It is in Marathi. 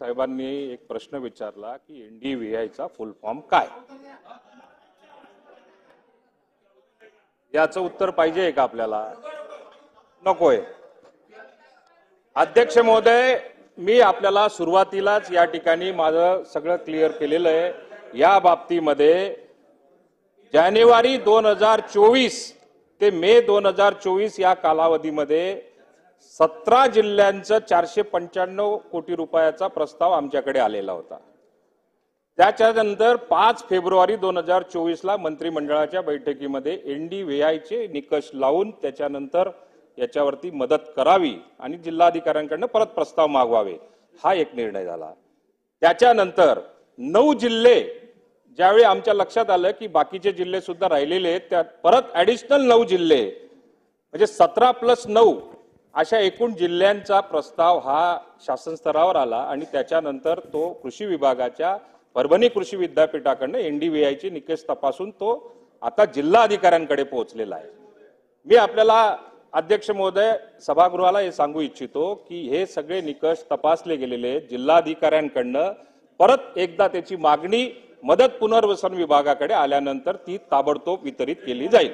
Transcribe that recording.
साहेबांनी एक प्रश्न विचारला की एनडीव्हीआयचा फुल फॉर्म काय, याचं उत्तर पाहिजे का आपल्याला? नकोय. अध्यक्ष महोदय, मी आपल्याला सुरुवातीलाच या ठिकाणी माझं सगळं क्लिअर केलेलं आहे. या बाबतीमध्ये जानेवारी 2024 ते मे 2024 या कालावधीमध्ये 17 जिल्ह्यांचं 495 कोटी रुपयाचा प्रस्ताव आमच्याकडे आलेला होता. त्याच्यानंतर 5 फेब्रुवारी 2024 ला मंत्रिमंडळाच्या बैठकीमध्ये एनडीव्हीआयचे निकष लावून त्याच्यानंतर याच्यावरती मदत करावी आणि जिल्हाधिकाऱ्यांकडून परत प्रस्ताव मागवावे, हा एक निर्णय झाला. त्याच्यानंतर 9 जिल्हे ज्यावेळी आमच्या लक्षात आलं की बाकीचे जिल्हे सुद्धा राहिलेले आहेत, त्या परत ऍडिशनल 9 जिल्हे म्हणजे 17 + 9 अशा एकूण जिल्ह्यांचा प्रस्ताव हा शासन स्तरावर आला आणि त्याच्यानंतर तो कृषी विभागाच्या परभणी कृषी विद्यापीठाकडून एनडीव्हीआयचे निकष तपासून तो आता जिल्हा अधिकाऱ्यांकडे पोहोचलेला आहे. मी आपल्याला अध्यक्ष महोदय सभागृहाला हे सांगू इच्छितो की हे सगळे निकष तपासले गेलेले आहेत. जिल्हाधिकाऱ्यांकडनं परत एकदा त्याची मागणी मदत पुनर्वसन विभागाकडे आल्यानंतर ती ताबडतोब वितरित केली जाईल.